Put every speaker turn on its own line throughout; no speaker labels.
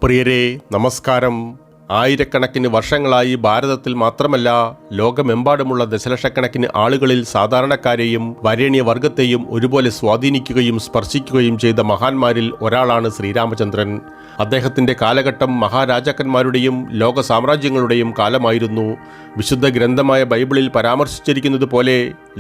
പ്രിയരെ നമസ്കാരം. ആയിരക്കണക്കിന് വർഷങ്ങളായി ഭാരതത്തിൽ മാത്രമല്ല ലോകമെമ്പാടുമുള്ള ദശലക്ഷക്കണക്കിന് ആളുകളിൽ സാധാരണക്കാരെയും വരേണ്യവർഗത്തെയും ഒരുപോലെ സ്വാധീനിക്കുകയും സ്പർശിക്കുകയും ചെയ്ത മഹാന്മാരിൽ ഒരാളാണ് ശ്രീരാമചന്ദ്രൻ. അദ്ദേഹത്തിൻ്റെ കാലഘട്ടം മഹാരാജാക്കന്മാരുടെയും ലോക സാമ്രാജ്യങ്ങളുടെയും കാലമായിരുന്നു. വിശുദ്ധ ഗ്രന്ഥമായ ബൈബിളിൽ പരാമർശിച്ചിരിക്കുന്നത് പോലെ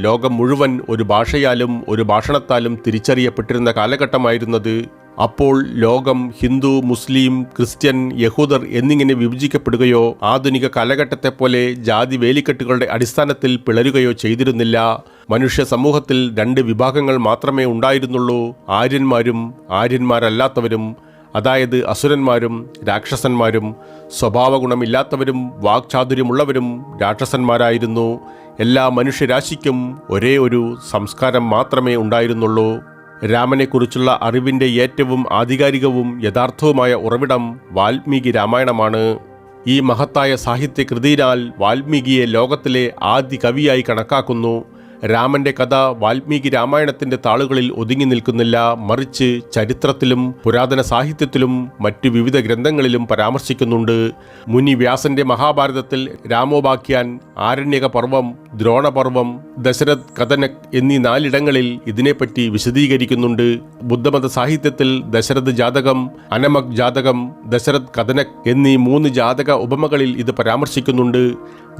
ലോകം മുഴുവൻ ഒരു ഭാഷയാലും ഒരു ഭാഷണത്താലും തിരിച്ചറിയപ്പെട്ടിരുന്ന കാലഘട്ടമായിരുന്നത്. അപ്പോൾ ലോകം ഹിന്ദു, മുസ്ലിം, ക്രിസ്ത്യൻ, യഹൂദർ എന്നിങ്ങനെ വിഭജിക്കപ്പെടുകയോ ആധുനിക കാലഘട്ടത്തെപ്പോലെ ജാതി വേലിക്കെട്ടുകളുടെ അടിസ്ഥാനത്തിൽ പിളരുകയോ ചെയ്തിരുന്നില്ല. മനുഷ്യ സമൂഹത്തിൽ രണ്ട് വിഭാഗങ്ങൾ മാത്രമേ ഉണ്ടായിരുന്നുള്ളൂ: ആര്യന്മാരും ആര്യന്മാരല്ലാത്തവരും. അതായത് അസുരന്മാരും രാക്ഷസന്മാരും. സ്വഭാവഗുണമില്ലാത്തവരും വാക്ചാതുര്യമുള്ളവരും രാക്ഷസന്മാരായിരുന്നു. എല്ലാ മനുഷ്യരാശിക്കും ഒരേ ഒരു സംസ്കാരം മാത്രമേ ഉണ്ടായിരുന്നുള്ളൂ. രാമനെക്കുറിച്ചുള്ള അറിവിൻ്റെ ഏറ്റവും ആധികാരികവും യഥാർത്ഥവുമായ ഉറവിടം വാൽമീകി രാമായണമാണ്. ഈ മഹത്തായ സാഹിത്യകൃതിയിനാൽ വാൽമീകിയെ ലോകത്തിലെ ആദ്യ കവിയായി കണക്കാക്കുന്നു. രാമന്റെ കഥ വാൽമീകി രാമായണത്തിന്റെ താളുകളിൽ ഒതുങ്ങി നിൽക്കുന്നില്ല, മറിച്ച് ചരിത്രത്തിലും പുരാതന സാഹിത്യത്തിലും മറ്റു വിവിധ ഗ്രന്ഥങ്ങളിലും പരാമർശിക്കുന്നുണ്ട്. മുനി വ്യാസന്റെ മഹാഭാരതത്തിൽ രാമോപാഖ്യാൻ, ആരണ്യക പർവം, ദ്രോണപർവം, ദശരഥ് കഥനക് എന്നീ 4 ഇടങ്ങളിൽ ഇതിനെപ്പറ്റി വിശദീകരിക്കുന്നുണ്ട്. ബുദ്ധമത സാഹിത്യത്തിൽ ദശരഥ ജാതകം, അനമക് ജാതകം, ദശരഥ് കഥനക് എന്നീ 3 ജാതക ഉപമകളിൽ ഇത് പരാമർശിക്കുന്നുണ്ട്.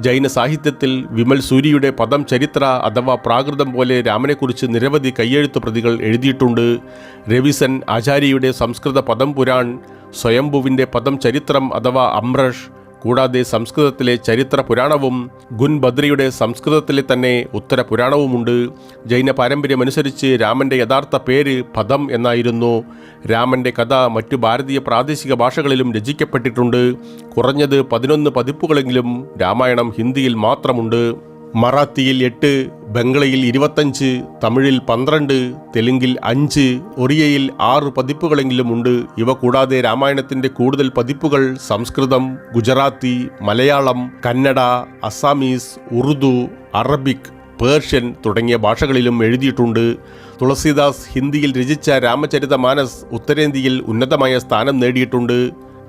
ജൈന സാഹിത്യത്തിൽ വിമൽ സൂരിയുടെ പദം ചരിത്ര അഥവാ പ്രാകൃതം പോലെ രാമനെക്കുറിച്ച് നിരവധി കയ്യെഴുത്തു പ്രതികൾ എഴുതിയിട്ടുണ്ട്. രവിസൻ ആചാര്യയുടെ സംസ്കൃത പദം പുരാൺ, സ്വയംഭുവിൻ്റെ പദം ചരിത്രം അഥവാ അമ്രഷ്, കൂടാതെ സംസ്കൃതത്തിലെ ചരിത്ര പുരാണവും ഗുൻബദ്രിയുടെ സംസ്കൃതത്തിലെ തന്നെ ഉത്തര പുരാണവുമുണ്ട്. ജൈന പാരമ്പര്യമനുസരിച്ച് രാമൻ്റെ യഥാർത്ഥ പേര് പദം എന്നായിരുന്നു. രാമൻ്റെ കഥ മറ്റു ഭാരതീയ പ്രാദേശിക ഭാഷകളിലും രചിക്കപ്പെട്ടിട്ടുണ്ട്. കുറഞ്ഞത് 11 പതിപ്പുകളെങ്കിലും രാമായണം ഹിന്ദിയിൽ മാത്രമുണ്ട്. മറാത്തിയിൽ 8, ബംഗളയിൽ 25, തമിഴിൽ 12, തെലുങ്കിൽ 5, ഒറിയയിൽ 6 പതിപ്പുകളെങ്കിലും ഉണ്ട്. ഇവ കൂടാതെ രാമായണത്തിൻ്റെ കൂടുതൽ പതിപ്പുകൾ സംസ്കൃതം, ഗുജറാത്തി, മലയാളം, കന്നഡ, അസാമീസ്, ഉറുദു, അറബിക്, പേർഷ്യൻ തുടങ്ങിയ ഭാഷകളിലും എഴുതിയിട്ടുണ്ട്. തുളസീദാസ് ഹിന്ദിയിൽ രചിച്ച രാമചരിതമാനസ് ഉത്തരേന്ത്യയിൽ ഉന്നതമായ സ്ഥാനം നേടിയിട്ടുണ്ട്.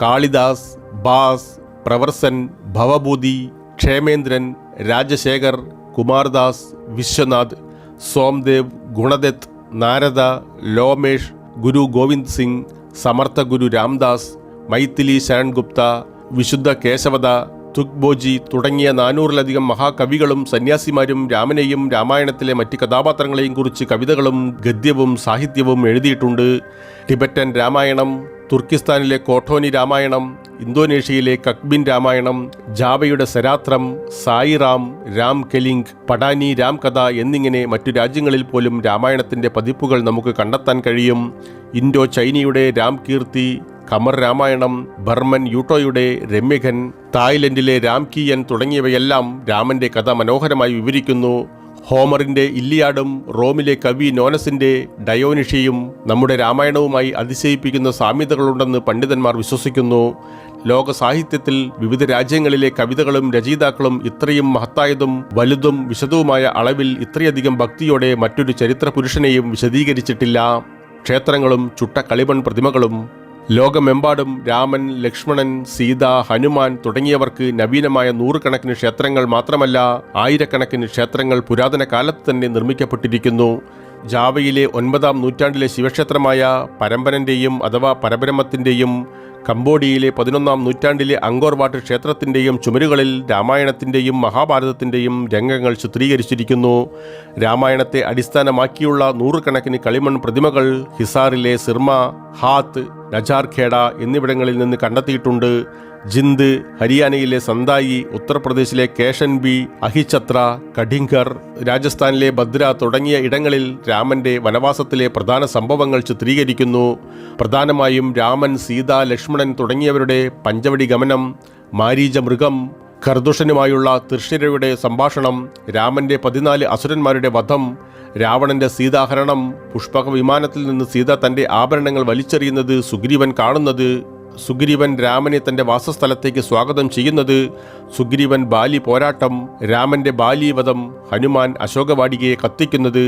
കാളിദാസ്, ബാസ്, പ്രവർസൻ, ഭവഭൂതി, ക്ഷേമേന്ദ്രൻ, രാജശേഖർ, കുമാർദാസ്, വിശ്വനാഥ്, സോംദേവ്, ഗുണദത്ത്, നാരദ, ലോമേഷ്, ഗുരു ഗോവിന്ദ് സിംഗ്, സമർത്ഥ ഗുരു രാംദാസ്, മൈഥിലി ശരൺ ഗുപ്ത, വിശുദ്ധ കേശവദ, തുഗ്ബോജി തുടങ്ങിയ 400-ലധികം മഹാകവികളും സന്യാസിമാരും രാമനെയും രാമായണത്തിലെ മറ്റ് കഥാപാത്രങ്ങളെയും കുറിച്ച് കവിതകളും ഗദ്യവും സാഹിത്യവും എഴുതിയിട്ടുണ്ട്. ടിബറ്റൻ രാമായണം, തുർക്കിസ്ഥാനിലെ കോഠോനി രാമായണം, ഇന്തോനേഷ്യയിലെ കക്ബിൻ രാമായണം, ജാവയുടെ സരാത്രം, സായിറാം, രാം കെലിംഗ്, പടാനി രാംകഥ എന്നിങ്ങനെ മറ്റു രാജ്യങ്ങളിൽ പോലും രാമായണത്തിൻ്റെ പതിപ്പുകൾ നമുക്ക് കണ്ടെത്താൻ കഴിയും. ഇൻഡോ ചൈനയുടെ രാംകീർത്തി, ഖമർ രാമായണം, ബർമൻ യൂട്ടോയുടെ രമ്യഘൻ, തായ്ലൻഡിലെ രാംകിയൻ തുടങ്ങിയവയെല്ലാം രാമൻ്റെ കഥ മനോഹരമായി വിവരിക്കുന്നു. ഹോമറിൻ്റെ ഇല്ലിയാഡും റോമിലെ കവി നോനസിൻ്റെ ഡയോനിഷ്യയും നമ്മുടെ രാമായണവുമായി അതിശയിപ്പിക്കുന്ന സാമ്യതകളുണ്ടെന്ന് പണ്ഡിതന്മാർ വിശ്വസിക്കുന്നു. ലോക സാഹിത്യത്തിൽ വിവിധ രാജ്യങ്ങളിലെ കവിതകളും രചയിതാക്കളും ഇത്രയും മഹത്തായതും വലുതും വിശദവുമായ അളവിൽ ഇത്രയധികം ഭക്തിയോടെ മറ്റൊരു ചരിത്ര പുരുഷനെയും വിശദീകരിച്ചിട്ടില്ല. ക്ഷേത്രങ്ങളും ചുട്ട കളിമൺ പ്രതിമകളും. ലോകമെമ്പാടും രാമൻ, ലക്ഷ്മണൻ, സീത, ഹനുമാൻ തുടങ്ങിയവർക്ക് നവീനമായ 100 കണക്കിന് ക്ഷേത്രങ്ങൾ മാത്രമല്ല 1000-കണക്കിന് ക്ഷേത്രങ്ങൾ പുരാതന കാലത്ത് തന്നെ നിർമ്മിക്കപ്പെട്ടിരിക്കുന്നു. ജാവയിലെ 9-ാം നൂറ്റാണ്ടിലെ ശിവക്ഷേത്രമായ പരമ്പരൻ്റെയും അഥവാ പരബ്രഹ്മത്തിൻ്റെയും, കംബോഡിയയിലെ 11-ാം നൂറ്റാണ്ടിലെ അങ്കോർ വാട്ട് ക്ഷേത്രത്തിൻ്റെയും ചുമരുകളിൽ രാമായണത്തിൻ്റെയും മഹാഭാരതത്തിൻ്റെയും രംഗങ്ങൾ ചിത്രീകരിച്ചിരിക്കുന്നു. രാമായണത്തെ അടിസ്ഥാനമാക്കിയുള്ള 100 കണക്കിന് കളിമൺ പ്രതിമകൾ ഹിസാറിലെ സിർമ, ഹാത്ത്, നജാർഖേഡ എന്നിവിടങ്ങളിൽ നിന്ന് കണ്ടെത്തിയിട്ടുണ്ട്. ജിന്ദ്, ഹരിയാനയിലെ സന്തായി, ഉത്തർപ്രദേശിലെ കേഷൻബി, അഹിഛത്ര, കഠിംഗർ, രാജസ്ഥാനിലെ ഭദ്ര തുടങ്ങിയ ഇടങ്ങളിൽ രാമൻ്റെ വനവാസത്തിലെ പ്രധാന സംഭവങ്ങൾ ചിത്രീകരിക്കുന്നു. പ്രധാനമായും രാമൻ, സീത, ലക്ഷ്മണൻ തുടങ്ങിയവരുടെ പഞ്ചവടി ഗമനം, മാരീച മൃഗം, ഖർദുഷനുമായുള്ള തൃശ്ശിരയുടെ സംഭാഷണം, രാമൻ്റെ 14 അസുരന്മാരുടെ വധം, രാവണന്റെ സീതാഹരണം, പുഷ്പക വിമാനത്തിൽ നിന്ന് സീത തൻ്റെ ആഭരണങ്ങൾ വലിച്ചെറിയുന്നത് സുഗ്രീവൻ കാണുന്നത്, സുഗ്രീവൻ രാമനെ തൻ്റെ വാസസ്ഥലത്തേക്ക് സ്വാഗതം ചെയ്യുന്നത്, സുഗ്രീവൻ ബാലി പോരാട്ടം, രാമൻ്റെ ബാലീവധം, ഹനുമാൻ അശോകവാടികയെ കത്തിക്കുന്നത്,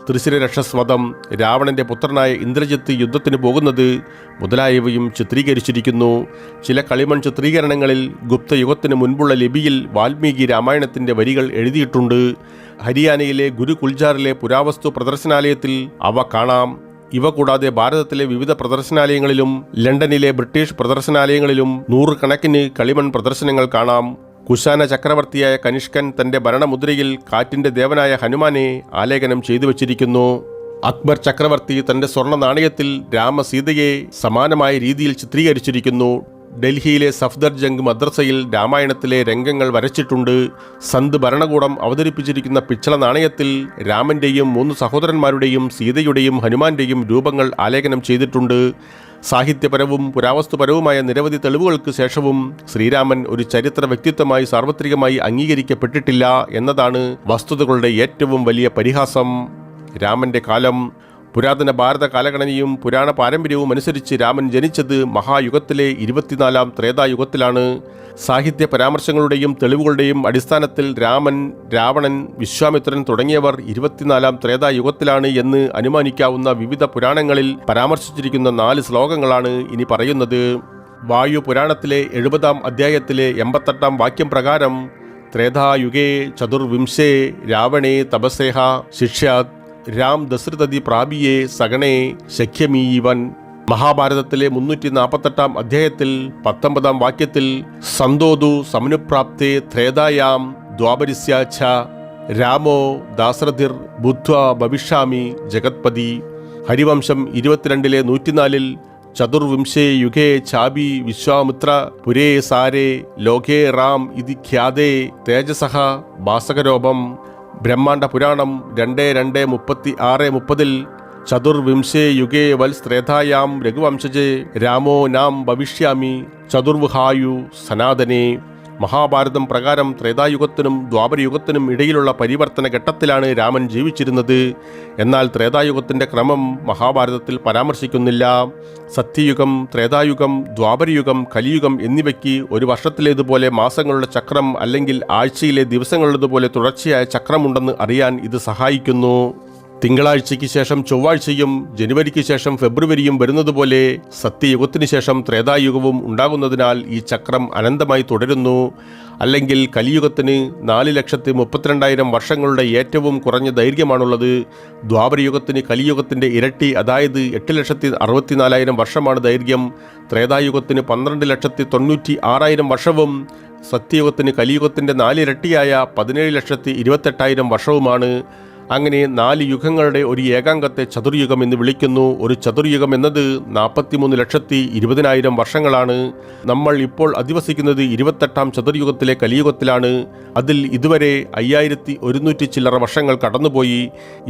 ത്രിശിരരക്ഷസ്വധം, രാവണൻ്റെ പുത്രനായ ഇന്ദ്രജിത്ത് യുദ്ധത്തിന് പോകുന്നത് മുതലായവയും ചിത്രീകരിച്ചിരിക്കുന്നു. ചില കളിമൺ ചിത്രീകരണങ്ങളിൽ ഗുപ്തയുഗത്തിന് മുൻപുള്ള ലിപിയിൽ വാൽമീകി രാമായണത്തിൻ്റെ വരികൾ എഴുതിയിട്ടുണ്ട്. ഹരിയാനയിലെ ഗുരുകുൽജാറിലെ പുരാവസ്തു പ്രദർശനാലയത്തിൽ അവ കാണാം. ഇവ കൂടാതെ ഭാരതത്തിലെ വിവിധ പ്രദർശനാലയങ്ങളിലും ലണ്ടനിലെ ബ്രിട്ടീഷ് പ്രദർശനാലയങ്ങളിലും നൂറുകണക്കിന് കളിമൺ പ്രദർശനങ്ങൾ കാണാം. കുശാന ചക്രവർത്തിയായ കനിഷ്കൻ തന്റെ ഭരണമുദ്രയിൽ കാറ്റിന്റെ ദേവനായ ഹനുമാനെ ആലേഖനം ചെയ്തു വച്ചിരിക്കുന്നു. അക്ബർ ചക്രവർത്തി തന്റെ സ്വർണ്ണ നാണയത്തിൽ രാമസീതയെ സമാനമായ രീതിയിൽ ചിത്രീകരിച്ചിരിക്കുന്നു. ഡൽഹിയിലെ സഫ്ദർജംഗ് മദ്രസയിൽ രാമായണത്തിലെ രംഗങ്ങൾ വരച്ചിട്ടുണ്ട്. സന്ത് ഭരണകൂടം അവതരിപ്പിച്ചിരിക്കുന്ന പിച്ചള നാണയത്തിൽ രാമന്റെയും 3 സഹോദരന്മാരുടെയും സീതയുടെയും ഹനുമാന്റെയും രൂപങ്ങൾ ആലേഖനം ചെയ്തിട്ടുണ്ട്. സാഹിത്യപരവും പുരാവസ്തുപരവുമായ നിരവധി തെളിവുകൾക്ക് ശേഷവും ശ്രീരാമൻ ഒരു ചരിത്ര വ്യക്തിത്വമായി സാർവത്രികമായി അംഗീകരിക്കപ്പെട്ടിട്ടില്ല എന്നതാണ് വസ്തുതകളുടെ ഏറ്റവും വലിയ പരിഹാസം. രാമന്റെ കാലം. പുരാതന ഭാരത കാലഗണനയും പുരാണ പാരമ്പര്യവും അനുസരിച്ച് രാമൻ ജനിച്ചത് മഹായുഗത്തിലെ 24-ാം ത്രേതായുഗത്തിലാണ്. സാഹിത്യ പരാമർശങ്ങളുടെയും തെളിവുകളുടെയും അടിസ്ഥാനത്തിൽ രാമൻ, രാവണൻ, വിശ്വാമിത്രൻ തുടങ്ങിയവർ 24-ാം ത്രേതായുഗത്തിലാണ് എന്ന് അനുമാനിക്കാവുന്ന വിവിധ പുരാണങ്ങളിൽ പരാമർശിച്ചിരിക്കുന്ന 4 ശ്ലോകങ്ങളാണ് ഇനി പറയുന്നത്. വായു പുരാണത്തിലെ 70-ാം അധ്യായത്തിലെ 88-ാം വാക്യം പ്രകാരം ത്രേതായുഗേ ചതുർവിംശേ രാവണേ തപസേഹ ശിഷ്യാത് രാം ദശരഥതി പ്രാപിയേ സഗണേ ശഖ്യമീവൻ. മഹാഭാരതത്തിലെ 348-ാം അധ്യായത്തിൽ 19-ാം വാക്യത്തിൽ സന്തോതു സമനുപ്രാപ്തേ ത്രേതായാം ദ്വാപരിസ്യാച്ഛ രാമോ ദാശരഥിർ ബുദ്ധ്വാ ഭവിഷ്യാമി ജഗത്പതി. ഹരിവംശം 22-ലെ 104-ൽ ചതുർവിംശേ യുഗേ ചാബി വിശ്വാമിത്ര പുരേ സാരേ ലോകേ റാം ഇതി ഖ്യാതേ തേജസഹ ഭാസകരോപം. ബ്രഹ്മാണ്ഡ പുരാണം 2:36-30-ൽ ചതുർവിംശേ യുഗേ വത്സ്ത്രേധായാം രഘുവംശജേ രാമോ നാം ഭവിഷ്യാമി ചതുർവുഹായു സനാതനേ. മഹാഭാരതം പ്രകാരം ത്രേതായുഗത്തിനും ദ്വാപരയുഗത്തിനും ഇടയിലുള്ള പരിവർത്തന ഘട്ടത്തിലാണ് രാമൻ ജീവിച്ചിരുന്നത്. എന്നാൽ ത്രേതായുഗത്തിൻ്റെ ക്രമം മഹാഭാരതത്തിൽ പരാമർശിക്കുന്നില്ല. സത്യയുഗം, ത്രേതായുഗം, ദ്വാപരയുഗം, കലിയുഗം എന്നിവയ്ക്ക് ഒരു വർഷത്തിലേതുപോലെ മാസങ്ങളുടെ ചക്രം അല്ലെങ്കിൽ ആഴ്ചയിലെ ദിവസങ്ങളുടേതുപോലെ തുടർച്ചയായ ചക്രമുണ്ടെന്ന് അറിയാൻ ഇത് സഹായിക്കുന്നു. തിങ്കളാഴ്ചയ്ക്ക് ശേഷം ചൊവ്വാഴ്ചയും ജനുവരിക്ക് ശേഷം ഫെബ്രുവരിയും വരുന്നതുപോലെ സത്യയുഗത്തിന് ശേഷം ത്രേതായുഗവും ഉണ്ടാകുന്നതിനാൽ ഈ ചക്രം അനന്തമായി തുടരുന്നു. അല്ലെങ്കിൽ കലിയുഗത്തിന് 4,32,000 വർഷങ്ങളുടെ ഏറ്റവും കുറഞ്ഞ ദൈർഘ്യമാണുള്ളത്. ദ്വാപരയുഗത്തിന് കലിയുഗത്തിൻ്റെ ഇരട്ടി, അതായത് 8,64,000 വർഷമാണ് ദൈർഘ്യം. ത്രേതായുഗത്തിന് 12,96,000 വർഷവും സത്യയുഗത്തിന് കലിയുഗത്തിൻ്റെ 4 ഇരട്ടിയായ 17,28,000 വർഷവുമാണ്. അങ്ങനെ 4 യുഗങ്ങളുടെ ഒരു ഏകാംഗത്തെ ചതുർയുഗം എന്ന് വിളിക്കുന്നു. ഒരു ചതുർയുഗം എന്നത് 43,20,000 വർഷങ്ങളാണ്. നമ്മൾ ഇപ്പോൾ അധിവസിക്കുന്നത് 28-ാം ചതുർയുഗത്തിലെ കലിയുഗത്തിലാണ്. അതിൽ ഇതുവരെ 5,100 ചില്ലറ വർഷങ്ങൾ കടന്നുപോയി.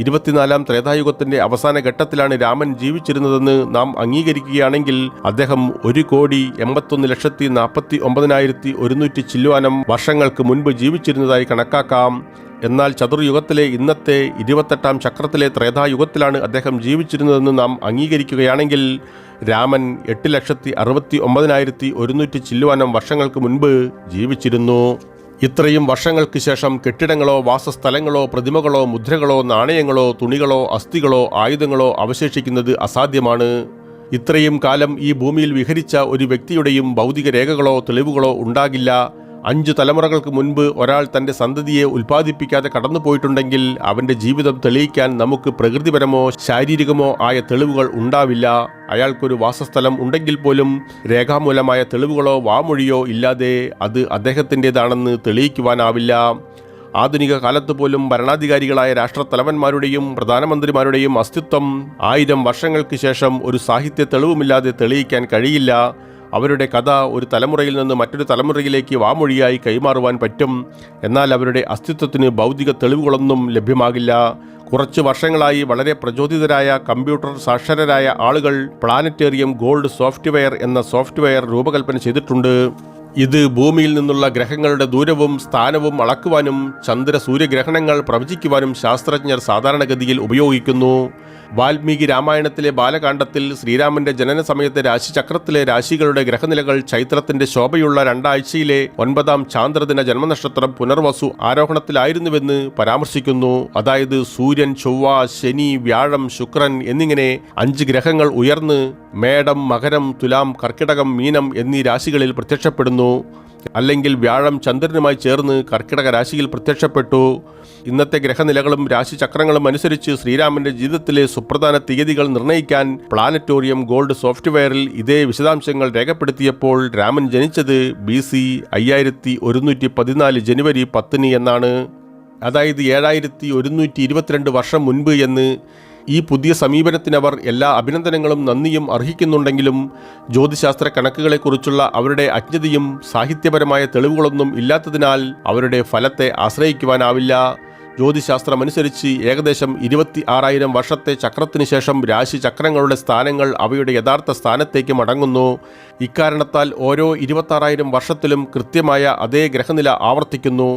24-ാം ത്രേതായുഗത്തിൻ്റെ അവസാന ഘട്ടത്തിലാണ് രാമൻ ജീവിച്ചിരുന്നതെന്ന് നാം അംഗീകരിക്കുകയാണെങ്കിൽ അദ്ദേഹം 1,81,49,100 ചില്ലുവാനം വർഷങ്ങൾക്ക് മുൻപ് ജീവിച്ചിരുന്നതായി കണക്കാക്കാം. എന്നാൽ ചതുർയുഗത്തിലെ ഇന്നത്തെ 28-ാം ചക്രത്തിലെ ത്രേതായുഗത്തിലാണ് അദ്ദേഹം ജീവിച്ചിരുന്നതെന്ന് നാം അംഗീകരിക്കുകയാണെങ്കിൽ രാമൻ 8,69,100 ചില്ലുവാനം വർഷങ്ങൾക്ക് മുൻപ് ജീവിച്ചിരുന്നു. ഇത്രയും വർഷങ്ങൾക്ക് ശേഷം കെട്ടിടങ്ങളോ വാസസ്ഥലങ്ങളോ പ്രതിമകളോ മുദ്രകളോ നാണയങ്ങളോ തുണികളോ അസ്ഥികളോ ആയുധങ്ങളോ അവശേഷിക്കുന്നത് അസാധ്യമാണ്. ഇത്രയും കാലം ഈ ഭൂമിയിൽ വിഹരിച്ച ഒരു വ്യക്തിയുടെയും ഭൗതിക രേഖകളോ തെളിവുകളോ ഉണ്ടാകില്ല. 5 തലമുറകൾക്ക് മുൻപ് ഒരാൾ തൻ്റെ സന്തതിയെ ഉൽപ്പാദിപ്പിക്കാതെ കടന്നുപോയിട്ടുണ്ടെങ്കിൽ അവൻ്റെ ജീവിതം തെളിയിക്കാൻ നമുക്ക് പ്രകൃതിപരമോ ശാരീരികമോ ആയ തെളിവുകൾ ഉണ്ടാവില്ല. അയാൾക്കൊരു വാസസ്ഥലം ഉണ്ടെങ്കിൽ പോലും രേഖാമൂലമായ തെളിവുകളോ വാമൊഴിയോ ഇല്ലാതെ അത് അദ്ദേഹത്തിൻ്റെതാണെന്ന് തെളിയിക്കുവാനാവില്ല. ആധുനിക കാലത്ത് പോലും ഭരണാധികാരികളായ രാഷ്ട്രത്തലവന്മാരുടെയും പ്രധാനമന്ത്രിമാരുടെയും അസ്തിത്വം 1000 വർഷങ്ങൾക്ക് ശേഷം ഒരു സാഹിത്യ തെളിവുമില്ലാതെ തെളിയിക്കാൻ കഴിയില്ല. അവരുടെ കഥ ഒരു തലമുറയിൽ നിന്ന് മറ്റൊരു തലമുറയിലേക്ക് വാമൊഴിയായി കൈമാറുവാൻ പറ്റും. എന്നാൽ അവരുടെ അസ്തിത്വത്തിന് ഭൗതിക തെളിവുകളൊന്നും ലഭ്യമാകില്ല. കുറച്ച് വർഷങ്ങളായി വളരെ പ്രചോദിതരായ കമ്പ്യൂട്ടർ സാക്ഷരരായ ആളുകൾ പ്ലാനറ്റേറിയം ഗോൾഡ് സോഫ്റ്റ്വെയർ എന്ന സോഫ്റ്റ്വെയർ രൂപകൽപ്പന ചെയ്തിട്ടുണ്ട്. ഇത് ഭൂമിയിൽ നിന്നുള്ള ഗ്രഹങ്ങളുടെ ദൂരവും സ്ഥാനവും അളക്കുവാനും ചന്ദ്ര സൂര്യഗ്രഹണങ്ങൾ പ്രവചിക്കുവാനും ശാസ്ത്രജ്ഞർ സാധാരണഗതിയിൽ ഉപയോഗിക്കുന്നു. വാൽമീകി രാമായണത്തിലെ ബാലകാണ്ഡത്തിൽ ശ്രീരാമന്റെ ജനന സമയത്തെ രാശിചക്രത്തിലെ രാശികളുടെ ഗ്രഹനിലകൾ ചൈത്രത്തിന്റെ ശോഭയുള്ള 2 ആഴ്ചയിലെ 9-ാം ചാന്ദ്രദിന ജന്മനക്ഷത്രം പുനർവസു ആരോഹണത്തിലായിരുന്നുവെന്ന് പരാമർശിക്കുന്നു. അതായത് സൂര്യൻ, ചൊവ്വ, ശനി, വ്യാഴം, ശുക്രൻ എന്നിങ്ങനെ 5 ഗ്രഹങ്ങൾ ഉയർന്ന് മേടം, മകരം, തുലാം, കർക്കിടകം, മീനം എന്നീ രാശികളിൽ പ്രത്യക്ഷപ്പെടുന്നു. അല്ലെങ്കിൽ വ്യാഴം ചന്ദ്രനുമായി ചേർന്ന് കർക്കിടക രാശിയിൽ പ്രത്യക്ഷപ്പെട്ടു. ഇന്നത്തെ ഗ്രഹനിലകളും രാശിചക്രങ്ങളും അനുസരിച്ച് ശ്രീരാമന്റെ ജീവിതത്തിലെ സുപ്രധാന തീയതികൾ നിർണ്ണയിക്കാൻ പ്ലാനറ്റോറിയം ഗോൾഡ് സോഫ്റ്റ്വെയറിൽ ഇതേ വിശദാംശങ്ങൾ രേഖപ്പെടുത്തിയപ്പോൾ രാമൻ ജനിച്ചത് BC 5114 ജനുവരി 10 എന്നാണ്. അതായത് 7122 വർഷം മുൻപ് എന്ന്. ഈ പുതിയ സമീപനത്തിനവർ എല്ലാ അഭിനന്ദനങ്ങളും നന്ദിയും അർഹിക്കുന്നുണ്ടെങ്കിലും ജ്യോതിശാസ്ത്ര കണക്കുകളെക്കുറിച്ചുള്ള അവരുടെ അജ്ഞതയും സാഹിത്യപരമായ തെളിവുകളൊന്നും ഇല്ലാത്തതിനാൽ അവരുടെ ഫലത്തെ ആശ്രയിക്കുവാനാവില്ല. ജ്യോതിശാസ്ത്രമനുസരിച്ച് ഏകദേശം 26,000 വർഷത്തെ ചക്രത്തിന് ശേഷം രാശിചക്രങ്ങളുടെ സ്ഥാനങ്ങൾ അവയുടെ യഥാർത്ഥ സ്ഥാനത്തേക്ക് മടങ്ങുന്നു. ഇക്കാരണത്താൽ ഓരോ 26,000 വർഷത്തിലും കൃത്യമായ അതേ ഗ്രഹനില ആവർത്തിക്കുന്നു.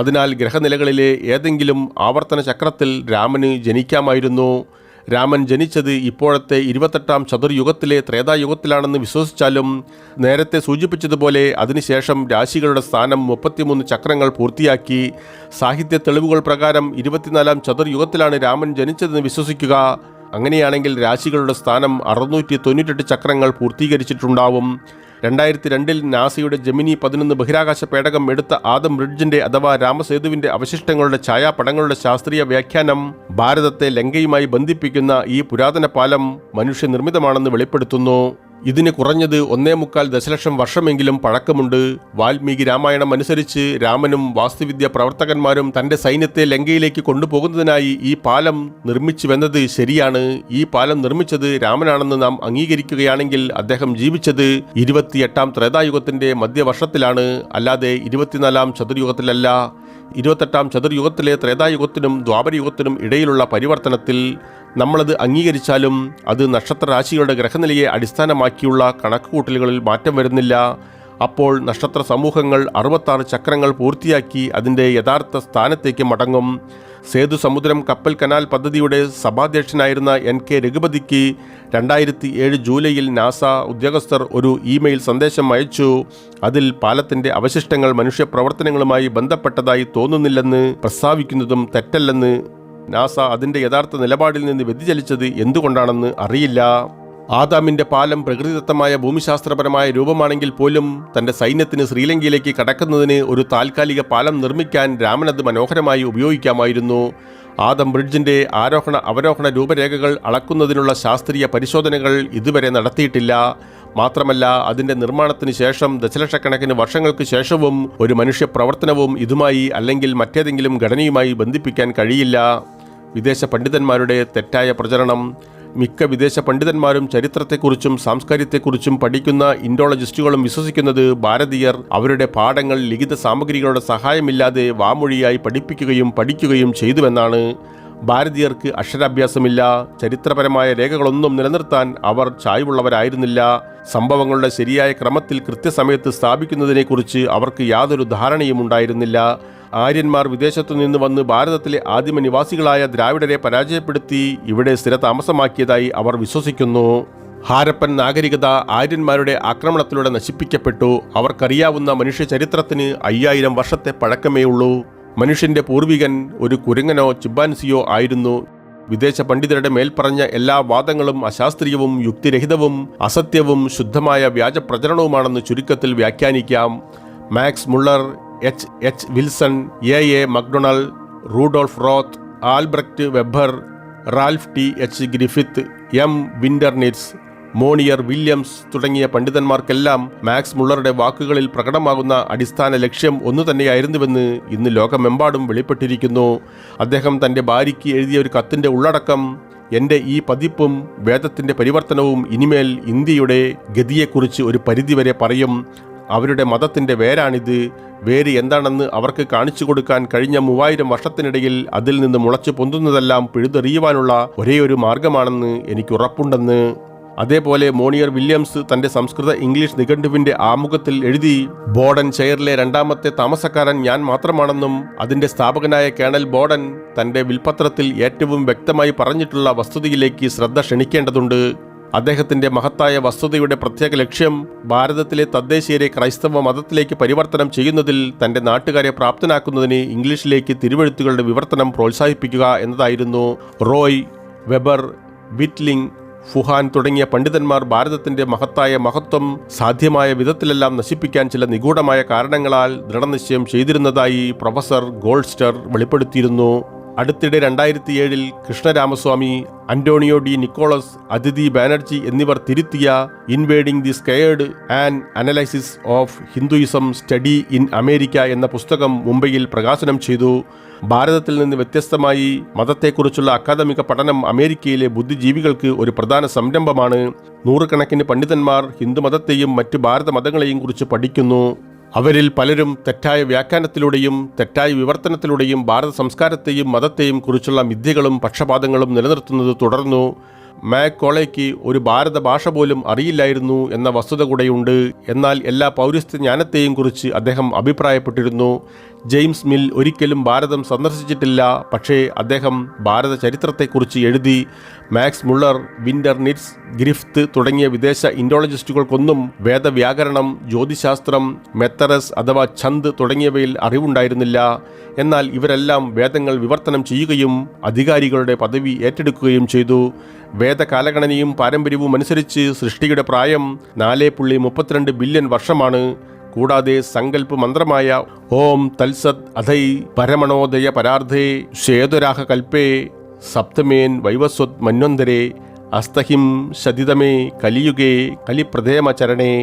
അതിനാൽ ഗ്രഹനിലകളിലെ ഏതെങ്കിലും ആവർത്തന ചക്രത്തിൽ രാമന് ജനിക്കാമായിരുന്നു. രാമൻ ജനിച്ചത് ഇപ്പോഴത്തെ 28-ാം ചതുർയുഗത്തിലെ ത്രേതായുഗത്തിലാണെന്ന് വിശ്വസിച്ചാലും നേരത്തെ സൂചിപ്പിച്ചതുപോലെ അതിനുശേഷം രാശികളുടെ സ്ഥാനം 33 ചക്രങ്ങൾ പൂർത്തിയാക്കി. സാഹിത്യ തെളിവുകൾ പ്രകാരം 24-ാം ചതുർയുഗത്തിലാണ് രാമൻ ജനിച്ചതെന്ന് വിശ്വസിക്കുക. അങ്ങനെയാണെങ്കിൽ രാശികളുടെ സ്ഥാനം 698 ചക്രങ്ങൾ പൂർത്തീകരിച്ചിട്ടുണ്ടാവും. 2002-ൽ നാസയുടെ ജെമിനി 11 ബഹിരാകാശ പേടകം എടുത്ത ആദം റിഡ്ജിന്റെ അഥവാ രാമസേതുവിന്റെ അവശിഷ്ടങ്ങളുടെ ഛായാപടങ്ങളുടെ ശാസ്ത്രീയ വ്യാഖ്യാനം ഭാരതത്തെ ലങ്കയുമായി ബന്ധിപ്പിക്കുന്ന ഈ പുരാതന പാലം മനുഷ്യനിർമ്മിതമാണെന്ന് വെളിപ്പെടുത്തുന്നു. ഇതിന് കുറഞ്ഞത് 1.25 ദശലക്ഷം വർഷമെങ്കിലും പഴക്കമുണ്ട്. വാൽമീകി രാമായണം അനുസരിച്ച് രാമനും വാസ്തുവിദ്യ പ്രവർത്തകന്മാരും തന്റെ സൈന്യത്തെ ലങ്കയിലേക്ക് കൊണ്ടുപോകുന്നതിനായി ഈ പാലം നിർമ്മിച്ചുവെന്നത് ശരിയാണ്. ഈ പാലം നിർമ്മിച്ചത് രാമനാണെന്ന് നാം അംഗീകരിക്കുകയാണെങ്കിൽ അദ്ദേഹം ജീവിച്ചത് 28-ാം ത്രേതായുഗത്തിന്റെ മധ്യവർഷത്തിലാണ്, അല്ലാതെ 24-ാം ചതുർയുഗത്തിലല്ല. 28-ാം ചതുർയുഗത്തിലെ ത്രേതായുഗത്തിനും ദ്വാപരയുഗത്തിനും ഇടയിലുള്ള പരിവർത്തനത്തിൽ നമ്മളത് അംഗീകരിച്ചാലും അത് നക്ഷത്രരാശികളുടെ ഗ്രഹനിലയെ അടിസ്ഥാനമാക്കിയുള്ള കണക്കുകൂട്ടലുകളിൽ മാറ്റം വരുന്നില്ല. അപ്പോൾ നക്ഷത്ര സമൂഹങ്ങൾ 66 ചക്രങ്ങൾ പൂർത്തിയാക്കി അതിൻ്റെ യഥാർത്ഥ സ്ഥാനത്തേക്ക് മടങ്ങും. സേതു സമുദ്രം കപ്പൽ കനാൽ പദ്ധതിയുടെ സഭാധ്യക്ഷനായിരുന്ന NK രഘുപതിക്ക് 2007 ജൂലൈയിൽ നാസ ഉദ്യോഗസ്ഥർ ഒരു ഇമെയിൽ സന്ദേശം അയച്ചു. അതിൽ പാലത്തിൻ്റെ അവശിഷ്ടങ്ങൾ മനുഷ്യപ്രവർത്തനങ്ങളുമായി ബന്ധപ്പെട്ടതായി തോന്നുന്നില്ലെന്ന് പ്രസ്താവിക്കുന്നതും തെറ്റല്ലെന്ന്. നാസ അതിൻ്റെ യഥാർത്ഥ നിലപാടിൽ നിന്ന് വ്യതിചലിച്ചത് എന്തുകൊണ്ടാണെന്ന് അറിയില്ല. ആദാമിൻ്റെ പാലം പ്രകൃതിദത്തമായ ഭൂമിശാസ്ത്രപരമായ രൂപമാണെങ്കിൽ പോലും തൻ്റെ സൈന്യത്തിന് ശ്രീലങ്കയിലേക്ക് കടക്കുന്നതിന് ഒരു താൽക്കാലിക പാലം നിർമ്മിക്കാൻ രാമനത് മനോഹരമായി ഉപയോഗിക്കാമായിരുന്നു. ആദം ബ്രിഡ്ജിൻ്റെ ആരോഹണ അവരോഹണ രൂപരേഖകൾ അളക്കുന്നതിനുള്ള ശാസ്ത്രീയ പരിശോധനകൾ ഇതുവരെ നടത്തിയിട്ടില്ല. മാത്രമല്ല അതിൻ്റെ നിർമ്മാണത്തിന് ശേഷം ദശലക്ഷക്കണക്കിന് വർഷങ്ങൾക്ക് ശേഷവും ഒരു മനുഷ്യ പ്രവർത്തനവും ഇതുമായി അല്ലെങ്കിൽ മറ്റേതെങ്കിലും ഘടനയുമായി ബന്ധിപ്പിക്കാൻ കഴിയില്ല. വിദേശ പണ്ഡിതന്മാരുടെ തെറ്റായ പ്രചരണം. മിക്ക വിദേശ പണ്ഡിതന്മാരും ചരിത്രത്തെക്കുറിച്ചും സാംസ്കാരികത്തെക്കുറിച്ചും പഠിക്കുന്ന ഇൻഡോളജിസ്റ്റുകളും വിശ്വസിക്കുന്നത് ഭാരതീയർ അവരുടെ പാഠങ്ങൾ ലിഖിത സാമഗ്രികളുടെ സഹായമില്ലാതെ വാമൊഴിയായി പഠിപ്പിക്കുകയും പഠിക്കുകയും ചെയ്തുവെന്നാണ്. ഭാരതീയർക്ക് അക്ഷരാഭ്യാസമില്ല. ചരിത്രപരമായ രേഖകളൊന്നും നിലനിർത്താൻ അവർ ചായ്വുള്ളവരായിരുന്നില്ല. സംഭവങ്ങളുടെ ശരിയായ ക്രമത്തിൽ കൃത്യസമയത്ത് സ്ഥാപിക്കുന്നതിനെക്കുറിച്ച് അവർക്ക് യാതൊരു ധാരണയും ഉണ്ടായിരുന്നില്ല. ആര്യന്മാർ വിദേശത്തു നിന്ന് വന്ന് ഭാരതത്തിലെ ആദിമ നിവാസികളായ ദ്രാവിഡരെ പരാജയപ്പെടുത്തി ഇവിടെ സ്ഥിരതാമസമാക്കിയതായി അവർ വിശ്വസിക്കുന്നു. ഹാരപ്പൻ നാഗരികത ആര്യന്മാരുടെ ആക്രമണത്തിലൂടെ നശിപ്പിക്കപ്പെട്ടു. അവർക്കറിയാവുന്ന മനുഷ്യ ചരിത്രത്തിന് 5000 വർഷത്തെ പഴക്കമേ ഉള്ളൂ. മനുഷ്യന്റെ പൂർവികൻ ഒരു കുരങ്ങനോ ചിമ്പാൻസിയോ ആയിരുന്നു. വിദേശ പണ്ഡിതരുടെ മേൽപ്പറഞ്ഞ എല്ലാ വാദങ്ങളും അശാസ്ത്രീയവും യുക്തിരഹിതവും അസത്യവും ശുദ്ധമായ വ്യാജ പ്രചരണവുമാണെന്ന് ചുരുക്കത്തിൽ വ്യാഖ്യാനിക്കാം. Max Muller, H. Wilson, A. Macdonald, Rudolf Roth, Albrecht Weber, Ralph T. Griffith, M. Winternitz, Monier Williams തുടങ്ങിയ പണ്ഡിതന്മാർക്കെല്ലാം മാക്സ് മുള്ളറുടെ വാക്കുകളിൽ പ്രകടമാകുന്ന അടിസ്ഥാന ലക്ഷ്യം ഒന്നുതന്നെയായിരുന്നുവെന്ന് ഇന്ന് ലോകമെമ്പാടും വെളിപ്പെട്ടിരിക്കുന്നു. അദ്ദേഹം തൻ്റെ ഭാര്യയ്ക്ക് എഴുതിയ ഒരു കത്തിൻ്റെ ഉള്ളടക്കം എൻ്റെ ഈ പതിപ്പും വേദത്തിൻ്റെ പരിവർത്തനവും ഇനിമേൽ ഇന്ത്യയുടെ ഗതിയെക്കുറിച്ച് ഒരു പരിധിവരെ പറയും. അവരുടെ മതത്തിൻ്റെ വേരാണിത്. വേര് എന്താണെന്ന് അവർക്ക് കാണിച്ചു കൊടുക്കാൻ കഴിഞ്ഞ 3000 വർഷത്തിനിടയിൽ അതിൽ നിന്ന് മുളച്ചു പൊന്തുന്നതെല്ലാം പിഴുതെറിയുവാനുള്ള ഒരേയൊരു മാർഗമാണെന്ന് എനിക്കുറപ്പുണ്ടെന്ന്. അതേപോലെ മോണിയർ വില്യംസ് തന്റെ സംസ്കൃത ഇംഗ്ലീഷ് നിഘണ്ടുവിന്റെ ആമുഖത്തിൽ എഴുതി, ബോഡൻ ചെയറിലെ രണ്ടാമത്തെ താമസക്കാരൻ ഞാൻ മാത്രമാണെന്നും അതിന്റെ സ്ഥാപകനായ കേണൽ ബോഡൻ തന്റെ വിൽപത്രത്തിൽ ഏറ്റവും വ്യക്തമായി പറഞ്ഞിട്ടുള്ള വസ്തുതയിലേക്ക് ശ്രദ്ധ ക്ഷണിക്കേണ്ടതുണ്ട്. അദ്ദേഹത്തിന്റെ മഹത്തായ വസ്തുതയുടെ പ്രത്യേക ലക്ഷ്യം ഭാരതത്തിലെ തദ്ദേശീയരെ ക്രൈസ്തവ മതത്തിലേക്ക് പരിവർത്തനം ചെയ്യുന്നതിൽ തന്റെ നാട്ടുകാരെ പ്രാപ്തനാക്കുന്നതിന് ഇംഗ്ലീഷിലേക്ക് തിരുവെഴുത്തുകളുടെ വിവർത്തനം പ്രോത്സാഹിപ്പിക്കുക എന്നതായിരുന്നു. റോയ്, വെബർ, വിറ്റ്ലിംഗ്, ഫുഹാൻ തുടങ്ങിയ പണ്ഡിതന്മാർ ഭാരതത്തിന്റെ മഹത്വം സാധ്യമായ വിധത്തിലെല്ലാം നശിപ്പിക്കാൻ ചില നിഗൂഢമായ കാരണങ്ങളാൽ ദൃഢനിശ്ചയം ചെയ്തിരുന്നതായി പ്രൊഫസർ ഗോൾഡ്സ്റ്റർ വെളിപ്പെടുത്തിയിരുന്നു. അടുത്തിടെ 2007 Krishna Ramaswamy, Antonio de Nicolas, Aditi Banerjee എന്നിവർ തിരുത്തിയ invading the sacred and analysis of Hinduism study in America എന്ന പുസ്തകം മുംബൈയിൽ പ്രകാശനം ചെയ്തു. ഭാരതത്തിൽ നിന്ന് വ്യത്യസ്തമായി മതത്തെക്കുറിച്ചുള്ള അക്കാദമിക പഠനം അമേരിക്കയിലെ ബുദ്ധിജീവികൾക്ക് ഒരു പ്രധാന സംരംഭമാണ്. നൂറുകണക്കിന് പണ്ഡിതന്മാർ ഹിന്ദുമതത്തെയും മറ്റ് ഭാരത മതങ്ങളെയും കുറിച്ച് പഠിക്കുന്നു. അവരിൽ പലരും തെറ്റായ വ്യാഖ്യാനത്തിലൂടെയും തെറ്റായ വിവർത്തനത്തിലൂടെയും ഭാരത സംസ്കാരത്തെയും മതത്തെയും കുറിച്ചുള്ള മിഥ്യകളും പക്ഷപാതങ്ങളും നിലനിർത്തുന്നത് തുടർന്നു. മാക്കോളയ്ക്ക് ഒരു ഭാരത ഭാഷ പോലും അറിയില്ലായിരുന്നു എന്ന വസ്തുത കൂടെയുണ്ട്. എന്നാൽ എല്ലാ പൗരസ്ത്യ ജ്ഞാനത്തെയും കുറിച്ച് അദ്ദേഹം അഭിപ്രായപ്പെട്ടിരുന്നു. ജെയിംസ് മിൽ ഒരിക്കലും ഭാരതം സന്ദർശിച്ചിട്ടില്ല, പക്ഷേ അദ്ദേഹം ഭാരത ചരിത്രത്തെക്കുറിച്ച് എഴുതി. മാക്സ് മുള്ളർ, വിന്റർ നിറ്റ്സ്, ഗ്രിഫ്ത് തുടങ്ങിയ വിദേശ ഇൻഡോളജിസ്റ്റുകൾക്കൊന്നും വേദവ്യാകരണം, ജ്യോതിശാസ്ത്രം, മെത്തറസ് അഥവാ ഛന്ദ് തുടങ്ങിയവയിൽ അറിവുണ്ടായിരുന്നില്ല. എന്നാൽ ഇവരെല്ലാം വേദങ്ങൾ വിവർത്തനം ചെയ്യുകയും അധികാരികളുടെ പദവി ഏറ്റെടുക്കുകയും ചെയ്തു. വേദകാലഗണനയും പാരമ്പര്യവും അനുസരിച്ച് സൃഷ്ടിയുടെ പ്രായം 4.32 ബില്യൺ വർഷമാണ്. കൂടാതെ സങ്കല്പ മന്ത്രമായ ഓം തൽസത് അധൈ പരമണോദയ പരാർദ്ധേ ശ്വേതരാഹ കൽപ്പേ സപ്തമേൻ വൈവസ്വത് മന്വന്തരേ അസ്തഹിം ശതിതമേ കലിയുഗേ കലിപ്രഥേമചരണേ,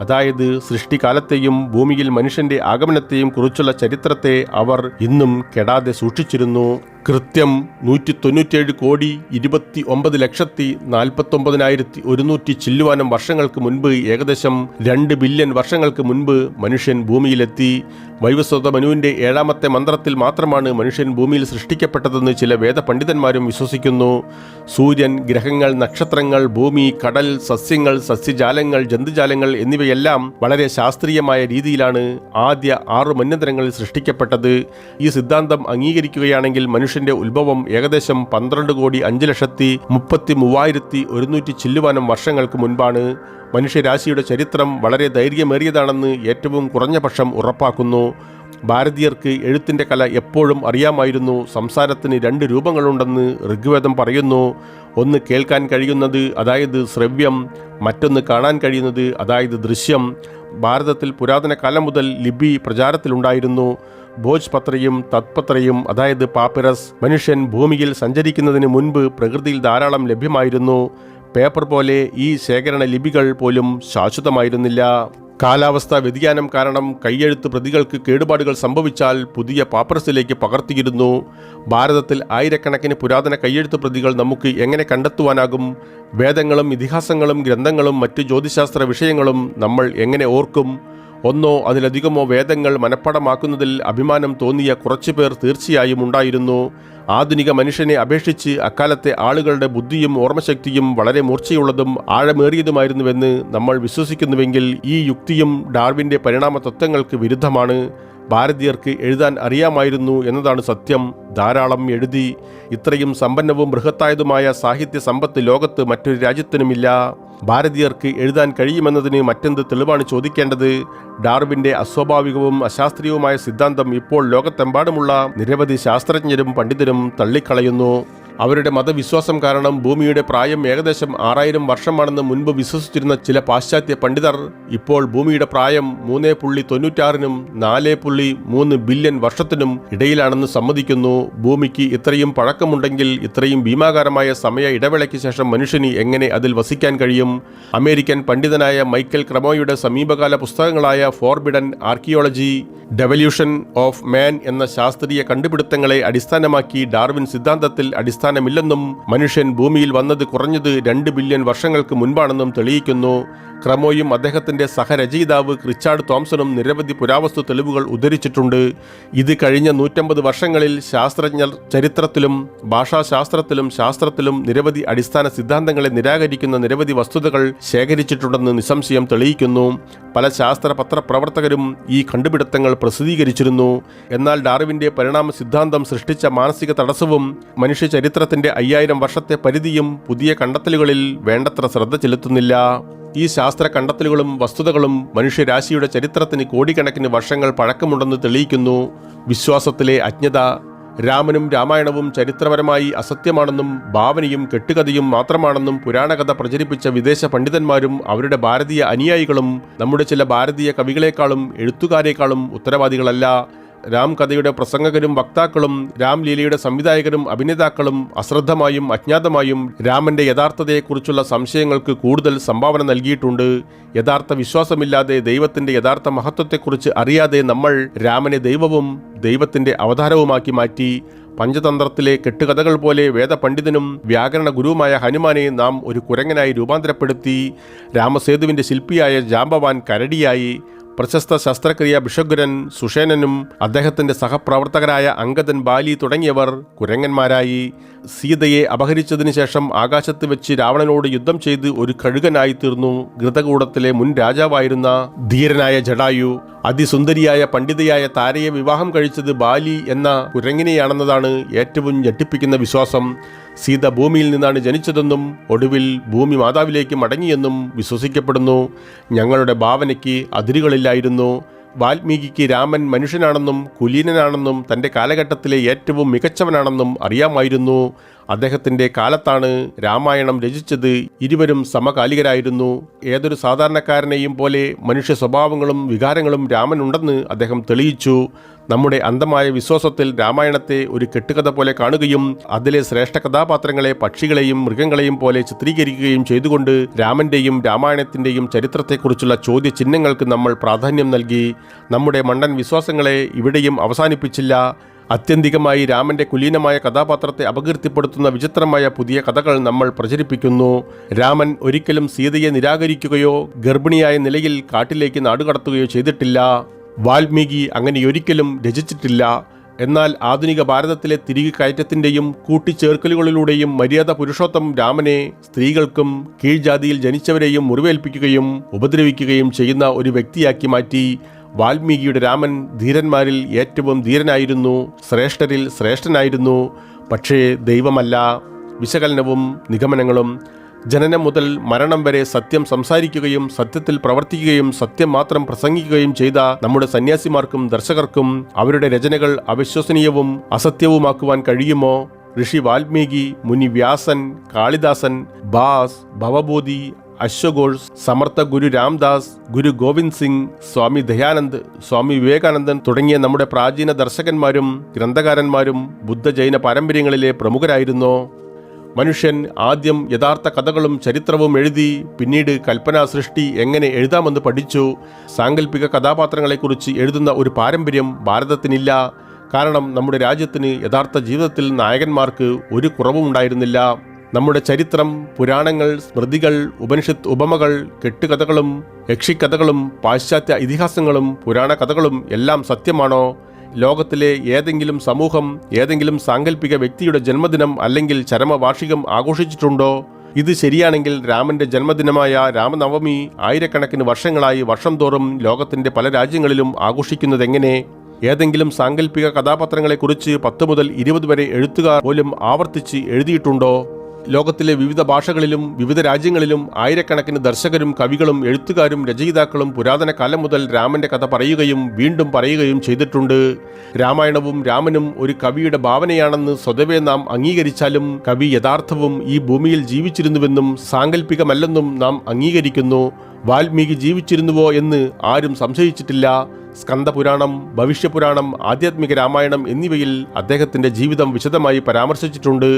അതായത് സൃഷ്ടികാലത്തെയും ഭൂമിയിൽ മനുഷ്യന്റെ ആഗമനത്തെയും കുറിച്ചുള്ള ചരിത്രത്തെ അവർ ഇന്നും കെടാതെ സൂക്ഷിച്ചിരുന്നു. കൃത്യം 197,29,49,100 ചില്ലുവാനം വർഷങ്ങൾക്ക് മുൻപ്, ഏകദേശം 2 ബില്യൺ വർഷങ്ങൾക്ക് മുൻപ് മനുഷ്യൻ ഭൂമിയിലെത്തി. വൈവസ്വത മനുവിന്റെ 7ാമത്തെ മന്ത്രത്തിൽ മാത്രമാണ് മനുഷ്യൻ ഭൂമിയിൽ സൃഷ്ടിക്കപ്പെട്ടതെന്ന് ചില വേദപണ്ഡിതന്മാരും വിശ്വസിക്കുന്നു. സൂര്യൻ, ഗ്രഹങ്ങൾ, നക്ഷത്രങ്ങൾ, ഭൂമി, കടൽ, സസ്യങ്ങൾ, സസ്യജാലങ്ങൾ, ജന്തുജാലങ്ങൾ എന്നിവയെല്ലാം വളരെ ശാസ്ത്രീയമായ രീതിയിലാണ് ആദ്യ 6 മന്വന്തരങ്ങളിൽ സൃഷ്ടിക്കപ്പെട്ടത്. ഈ സിദ്ധാന്തം അംഗീകരിക്കുകയാണെങ്കിൽ മനുഷ്യന്റെ ഉത്ഭവം ഏകദേശം 12,05,33,100 ചില്ലുവാനം വർഷങ്ങൾക്ക് മുൻപാണ്. മനുഷ്യരാശിയുടെ ചരിത്രം വളരെ ദൈർഘ്യമേറിയതാണെന്ന് ഏറ്റവും കുറഞ്ഞ പക്ഷം ഉറപ്പാക്കുന്നു. ഭാരതീയർക്ക് എഴുത്തിന്റെ കല എപ്പോഴും അറിയാമായിരുന്നു. സംസാരത്തിന് 2 രൂപങ്ങളുണ്ടെന്ന് ഋഗ്വേദം പറയുന്നു. ഒന്ന് കേൾക്കാൻ കഴിയുന്നത്, അതായത് ശ്രവ്യം, മറ്റൊന്ന് കാണാൻ കഴിയുന്നത്, അതായത് ദൃശ്യം. ഭാരതത്തിൽ പുരാതന കാലം മുതൽ ലിപി പ്രചാരത്തിലുണ്ടായിരുന്നു. ഭോജ്പത്രയും തത്പത്രയും, അതായത് പാപ്പിറസ്, മനുഷ്യൻ ഭൂമിയിൽ സഞ്ചരിക്കുന്നതിന് മുൻപ് പ്രകൃതിയിൽ ധാരാളം ലഭ്യമായിരുന്നു. പേപ്പർ പോലെ ഈ ശേഖരണ ലിപികൾ പോലും ശാശ്വതമായിരുന്നില്ല. കാലാവസ്ഥാ വ്യതിയാനം കാരണം കൈയെഴുത്ത് പ്രതികൾക്ക് കേടുപാടുകൾ സംഭവിച്ചാൽ പുതിയ പാപ്പറസിലേക്ക് പകർത്തിയിരുന്നു. ഭാരതത്തിൽ ആയിരക്കണക്കിന് പുരാതന കൈയെഴുത്ത് പ്രതികൾ നമുക്ക് എങ്ങനെ കണ്ടെത്തുവാനാകും? വേദങ്ങളും ഇതിഹാസങ്ങളും ഗ്രന്ഥങ്ങളും മറ്റ് ജ്യോതിശാസ്ത്ര വിഷയങ്ങളും നമ്മൾ എങ്ങനെ ഓർക്കും? ഒന്നോ അതിലധികമോ വേദങ്ങൾ മനഃപ്പാടമാക്കുന്നതിൽ അഭിമാനം തോന്നിയ കുറച്ചുപേർ തീർച്ചയായും ഉണ്ടായിരുന്നു. ആധുനിക മനുഷ്യനെ അപേക്ഷിച്ച് അക്കാലത്തെ ആളുകളുടെ ബുദ്ധിയും ഓർമ്മശക്തിയും വളരെ മൂർച്ചയുള്ളതും ആഴമേറിയതുമായിരുന്നുവെന്ന് നമ്മൾ വിശ്വസിക്കുന്നുവെങ്കിൽ ഈ യുക്തിയും ഡാർവിൻ്റെ പരിണാമ തത്വങ്ങൾക്ക് വിരുദ്ധമാണ്. ഭാരതീയർക്ക് എഴുതാൻ അറിയാമായിരുന്നു എന്നതാണ് സത്യം. ധാരാളം എഴുതി. ഇത്രയും സമ്പന്നവും ബൃഹത്തായതുമായ സാഹിത്യ സമ്പത്ത് ലോകത്ത് മറ്റൊരു രാജ്യത്തിനുമില്ല. ഭാരതീയർക്ക് എഴുതാൻ കഴിയുമെന്നതിന് മറ്റെന്ത് തെളിവാണ് ചോദിക്കേണ്ടത്? ഡാർവിൻ്റെ അസ്വാഭാവികവും അശാസ്ത്രീയവുമായ സിദ്ധാന്തം ഇപ്പോൾ ലോകത്തെമ്പാടുമുള്ള നിരവധി ശാസ്ത്രജ്ഞരും പണ്ഡിതരും തള്ളിക്കളയുന്നു. അവരുടെ മതവിശ്വാസം കാരണം ഭൂമിയുടെ പ്രായം ഏകദേശം 6000 വർഷമാണെന്ന് മുൻപ് വിശ്വസിച്ചിരുന്ന ചില പാശ്ചാത്യ പണ്ഡിതർ ഇപ്പോൾ ഭൂമിയുടെ പ്രായം 3.96-നും 4.3 ബില്യൺ വർഷത്തിനും ഇടയിലാണെന്ന് സമ്മതിക്കുന്നു. ഭൂമിക്ക് ഇത്രയും പഴക്കമുണ്ടെങ്കിൽ ഇത്രയും ഭീമാകാരമായ സമയ ഇടവേളയ്ക്ക് ശേഷം മനുഷ്യന് എങ്ങനെ അതിൽ വസിക്കാൻ കഴിയും? അമേരിക്കൻ പണ്ഡിതനായ മൈക്കൽ ക്രമോയുടെ സമീപകാല പുസ്തകങ്ങളായ forbidden archaeology, devolution of man എന്ന ശാസ്ത്രീയ കണ്ടുപിടുത്തങ്ങളെ അടിസ്ഥാനമാക്കി ഡാർവിൻ സിദ്ധാന്തത്തിൽ അടിസ്ഥാനമില്ലെന്നും മനുഷ്യൻ ഭൂമിയിൽ വന്നത് കുറഞ്ഞത് 2 ബില്യൺ വർഷങ്ങൾക്ക് മുൻപാണെന്നും തെളിയിക്കുന്നു. ക്രമോയും അദ്ദേഹത്തിൻ്റെ സഹരചയിതാവ് റിച്ചാർഡ് തോംസണും നിരവധി പുരാവസ്തു തെളിവുകൾ ഉദ്ധരിച്ചിട്ടുണ്ട്. ഇത് കഴിഞ്ഞ 150 വർഷങ്ങളിൽ ശാസ്ത്രജ്ഞർ ചരിത്രത്തിലും ഭാഷാശാസ്ത്രത്തിലും നിരവധി അടിസ്ഥാന സിദ്ധാന്തങ്ങളെ നിരാകരിക്കുന്ന നിരവധി വസ്തുതകൾ ശേഖരിച്ചിട്ടുണ്ടെന്ന് നിസ്സംശയം തെളിയിക്കുന്നു. പല ശാസ്ത്ര പത്രപ്രവർത്തകരും ഈ കണ്ടുപിടുത്തങ്ങൾ പ്രസിദ്ധീകരിച്ചിരുന്നു. എന്നാൽ ഡാർവിൻ്റെ പരിണാമ സിദ്ധാന്തം സൃഷ്ടിച്ച മാനസിക തടസ്സവും മനുഷ്യ ചരിത്രത്തിൻ്റെ 5000 വർഷത്തെ പരിധിയും പുതിയ കണ്ടെത്തലുകളിൽ വേണ്ടത്ര ശ്രദ്ധ ചെലുത്തുന്നില്ല. ഈ ശാസ്ത്ര കണ്ടെത്തലുകളും വസ്തുതകളും മനുഷ്യരാശിയുടെ ചരിത്രത്തിന് കോടിക്കണക്കിന് വർഷങ്ങൾ പഴക്കമുണ്ടെന്ന് തെളിയിക്കുന്നു. വിശ്വാസത്തിലെ അജ്ഞത, രാമനും രാമായണവും ചരിത്രപരമായി അസത്യമാണെന്നും ഭാവനയും കെട്ടുകഥയും മാത്രമാണെന്നും പുരാണകഥ പ്രചരിപ്പിച്ച വിദേശ പണ്ഡിതന്മാരും അവരുടെ ഭാരതീയ അനുയായികളും നമ്മുടെ ചില ഭാരതീയ കവികളെക്കാളും എഴുത്തുകാരെക്കാളും ഉത്തരവാദികളല്ല. രാം കഥയുടെ പ്രസംഗകരും വക്താക്കളും രാംലീലയുടെ സംവിധായകരും അഭിനേതാക്കളും അശ്രദ്ധമായും അജ്ഞാതമായും രാമന്റെ യഥാർത്ഥതയെക്കുറിച്ചുള്ള സംശയങ്ങൾക്ക് കൂടുതൽ സംഭാവന നൽകിയിട്ടുണ്ട്. യഥാർത്ഥ വിശ്വാസമില്ലാതെ ദൈവത്തിന്റെ യഥാർത്ഥ മഹത്വത്തെക്കുറിച്ച് അറിയാതെ നമ്മൾ രാമനെ ദൈവവും ദൈവത്തിന്റെ അവതാരവുമാക്കി മാറ്റി. പഞ്ചതന്ത്രത്തിലെ കെട്ടുകഥകൾ പോലെ വേദപണ്ഡിതനും വ്യാകരണ ഗുരുവുമായ ഹനുമാനെ നാം ഒരു കുരങ്ങനായി രൂപാന്തരപ്പെടുത്തി. രാമസേതുവിന്റെ ശില്പിയായ ജാംബവാൻ കരടിയായി. പ്രശസ്ത ശസ്ത്രക്രിയ ഭിഷഗ്വരൻ സുഷേനനും അദ്ദേഹത്തിൻ്റെ സഹപ്രവർത്തകരായ അംഗദൻ, ബാലി തുടങ്ങിയവർ കുരങ്ങന്മാരായി. സീതയെ അപഹരിച്ചതിന് ശേഷം ആകാശത്ത് വെച്ച് രാവണനോട് യുദ്ധം ചെയ്ത് ഒരു കഴുകനായി തീർന്നു. ഘൃതകൂടത്തിലെ മുൻ രാജാവായിരുന്ന ധീരനായ ജടായു. അതിസുന്ദരിയായ പണ്ഡിതയായ താരയെ വിവാഹം കഴിച്ചത് ബാലി എന്ന കുരങ്ങിനെയാണെന്നതാണ് ഏറ്റവും ഞെട്ടിപ്പിക്കുന്ന വിശ്വാസം. സീത ഭൂമിയിൽ നിന്നാണ് ജനിച്ചതെന്നും ഒടുവിൽ ഭൂമി മാതാവിലേക്ക് മടങ്ങിയെന്നും വിശ്വസിക്കപ്പെടുന്നു. ഞങ്ങളുടെ ഭാവനയ്ക്ക് അതിരുകളില്ലായിരുന്നു. വാൽമീകിക്ക് രാമൻ മനുഷ്യനാണെന്നും കുലീനനാണെന്നും തൻ്റെ കാലഘട്ടത്തിലെ ഏറ്റവും മികച്ചവനാണെന്നും അറിയാമായിരുന്നു. അദ്ദേഹത്തിൻ്റെ കാലത്താണ് രാമായണം രചിച്ചത്. ഇരുവരും സമകാലികരായിരുന്നു. ഏതൊരു സാധാരണക്കാരനെയും പോലെ മനുഷ്യ സ്വഭാവങ്ങളും വികാരങ്ങളും രാമനുണ്ടെന്ന് അദ്ദേഹം തെളിയിച്ചു. നമ്മുടെ അന്ധമായ വിശ്വാസത്തിൽ രാമായണത്തെ ഒരു കെട്ടുകഥ പോലെ കാണുകയും അതിലെ ശ്രേഷ്ഠ കഥാപാത്രങ്ങളെ പക്ഷികളെയും മൃഗങ്ങളെയും പോലെ ചിത്രീകരിക്കുകയും ചെയ്തുകൊണ്ട് രാമന്റെയും രാമായണത്തിൻ്റെയും ചരിത്രത്തെക്കുറിച്ചുള്ള ചോദ്യചിഹ്നങ്ങൾക്ക് നമ്മൾ പ്രാധാന്യം നൽകി. നമ്മുടെ മണ്ടൻ വിശ്വാസങ്ങളെ ഇവിടെയും അവസാനിപ്പിച്ചില്ല. അത്യന്തികമായി രാമന്റെ കുലീനമായ കഥാപാത്രത്തെ അപകീർത്തിപ്പെടുത്തുന്ന വിചിത്രമായ പുതിയ കഥകൾ നമ്മൾ പ്രചരിപ്പിക്കുന്നു. രാമൻ ഒരിക്കലും സീതയെ നിരാകരിക്കുകയോ ഗർഭിണിയായ നിലയിൽ കാട്ടിലേക്ക് നാടുകടത്തുകയോ ചെയ്തിട്ടില്ല. വാൽമീകി അങ്ങനെയൊരിക്കലും രചിച്ചിട്ടില്ല. എന്നാൽ ആധുനിക ഭാരതത്തിലെ തിരികെ കയറ്റത്തിൻ്റെയും കൂട്ടിച്ചേർക്കലുകളിലൂടെയും മര്യാദ പുരുഷോത്തം രാമനെ സ്ത്രീകൾക്കും കീഴ്ജാതിയിൽ ജനിച്ചവരെയും മുറിവേൽപ്പിക്കുകയും ഉപദ്രവിക്കുകയും ചെയ്യുന്ന ഒരു വ്യക്തിയാക്കി മാറ്റി. വാൽമീകിയുടെ രാമൻ ധീരന്മാരിൽ ഏറ്റവും ധീരനായിരുന്നു, ശ്രേഷ്ഠരിൽ ശ്രേഷ്ഠനായിരുന്നു. പക്ഷേ ദൈവമല്ല. വിശകലനവും നിഗമനങ്ങളും. ജനനം മുതൽ മരണം വരെ സത്യം സംസാരിക്കുകയും സത്യത്തിൽ പ്രവർത്തിക്കുകയും സത്യം മാത്രം പ്രസംഗിക്കുകയും ചെയ്ത നമ്മുടെ സന്യാസിമാർക്കും ദർശകർക്കും അവരുടെ രചനകൾ അവിശ്വസനീയവും അസത്യവുമാക്കുവാൻ കഴിയുമോ? ഋഷി വാൽമീകി, മുനി വ്യാസൻ, കാളിദാസൻ, ബാസ്, ഭവഭൂതി, അശ്വഘോഷ്, സമർത്ഥ ഗുരു രാംദാസ്, ഗുരു ഗോവിന്ദ് സിംഗ്, സ്വാമി ദയാനന്ദ്, സ്വാമി വിവേകാനന്ദൻ തുടങ്ങിയ നമ്മുടെ പ്രാചീന ദർശകന്മാരും ഗ്രന്ഥകാരന്മാരും ബുദ്ധ ജൈന പാരമ്പര്യങ്ങളിലെ പ്രമുഖരായിരുന്നു. മനുഷ്യൻ ആദ്യം യഥാർത്ഥ കഥകളും ചരിത്രവും എഴുതി. പിന്നീട് കൽപ്പനാ സൃഷ്ടി എങ്ങനെ എഴുതാമെന്ന് പഠിച്ചു. സാങ്കല്പിക കഥാപാത്രങ്ങളെക്കുറിച്ച് എഴുതുന്ന ഒരു പാരമ്പര്യം ഭാരതത്തിനില്ല. കാരണം നമ്മുടെ രാജ്യത്തിന് യഥാർത്ഥ ജീവിതത്തിൽ നായകന്മാർക്ക് ഒരു കുറവും ഉണ്ടായിരുന്നില്ല. നമ്മുടെ ചരിത്രം, പുരാണങ്ങൾ, സ്മൃതികൾ, ഉപനിഷത്ത് ഉപമകൾ, കെട്ടുകഥകളും യക്ഷിക്കഥകളും പാശ്ചാത്യ ഇതിഹാസങ്ങളും പുരാണ കഥകളും എല്ലാം സത്യമാണോ? ലോകത്തിലെ ഏതെങ്കിലും സമൂഹം ഏതെങ്കിലും സാങ്കല്പിക വ്യക്തിയുടെ ജന്മദിനം അല്ലെങ്കിൽ ചരമവാർഷികം ആഘോഷിച്ചിട്ടുണ്ടോ? ഇത് ശരിയാണെങ്കിൽ രാമന്റെ ജന്മദിനമായ രാമനവമി ആയിരക്കണക്കിന് വർഷങ്ങളായി വർഷം തോറും ലോകത്തിന്റെ പല രാജ്യങ്ങളിലും ആഘോഷിക്കുന്നതെങ്ങനെ? ഏതെങ്കിലും സാങ്കല്പിക കഥാപാത്രങ്ങളെക്കുറിച്ച് 10 മുതൽ 20 വരെ എഴുത്തുകാർ പോലും ആവർത്തിച്ച് എഴുതിയിട്ടുണ്ടോ? ലോകത്തിലെ വിവിധ ഭാഷകളിലും വിവിധ രാജ്യങ്ങളിലും ആയിരക്കണക്കിന് ദർശകരും കവികളും എഴുത്തുകാരും രചയിതാക്കളും പുരാതന കാലം മുതൽ രാമന്റെ കഥ പറയുകയും വീണ്ടും പറയുകയും ചെയ്തിട്ടുണ്ട്. രാമായണവും രാമനും ഒരു കവിയുടെ ഭാവനയാണെന്ന് സ്വതവേ നാം അംഗീകരിച്ചാലും കവി യഥാർത്ഥവും ഈ ഭൂമിയിൽ ജീവിച്ചിരുന്നുവെന്നും സാങ്കല്പികമല്ലെന്നും നാം അംഗീകരിക്കുന്നു. വാൽമീകി ജീവിച്ചിരുന്നുവോ എന്ന് ആരും സംശയിച്ചിട്ടില്ല. സ്കന്ദപുരാണം, ഭവിഷ്യപുരാണം, ആധ്യാത്മിക രാമായണം എന്നിവയിൽ അദ്ദേഹത്തിന്റെ ജീവിതം വിശദമായി പരാമർശിച്ചിട്ടുണ്ട്.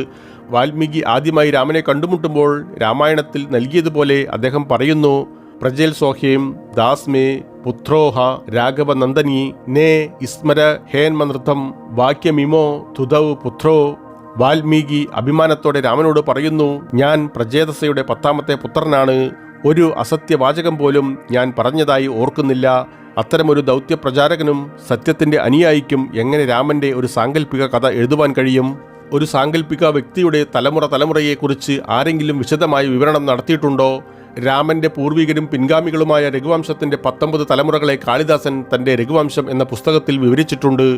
വാൽമീകി ആദ്യമായി രാമനെ കണ്ടുമുട്ടുമ്പോൾ രാമായണത്തിൽ നൽകിയതുപോലെ അദ്ദേഹം പറയുന്നു: പ്രജേൽ സോഹേം ദാസ്മേ പുത്രോഹ രാഘവ നന്ദനി നേ ഇസ്മര ഹേന്മനൃതം വാക്യമിമോ തുതൗ പുത്രോ. വാൽമീകി അഭിമാനത്തോടെ രാമനോട് പറയുന്നു: ഞാൻ പ്രജേതസയുടെ 10ാമത്തെ പുത്രനാണ്. ഒരു അസത്യവാചകം പോലും ഞാൻ പറഞ്ഞതായി ഓർക്കുന്നില്ല. അത്തരമൊരു ദൗത്യപ്രചാരകനും സത്യത്തിൻ്റെ അനുയായിക്കും എങ്ങനെ രാമൻ്റെ ഒരു സാങ്കല്പിക കഥ എഴുതുവാൻ കഴിയും? ഒരു സാങ്കല്പിക വ്യക്തിയുടെ തലമുറയെക്കുറിച്ച് ആരെങ്കിലും വിശദമായ വിവരണം നടത്തിയിട്ടുണ്ടോ? രാമൻ്റെ പൂർവികരും പിൻഗാമികളുമായ രഘുവംശത്തിൻ്റെ 19 തലമുറകളെ കാളിദാസൻ തൻ്റെ രഘുവംശം എന്ന പുസ്തകത്തിൽ വിവരിച്ചിട്ടുണ്ട്.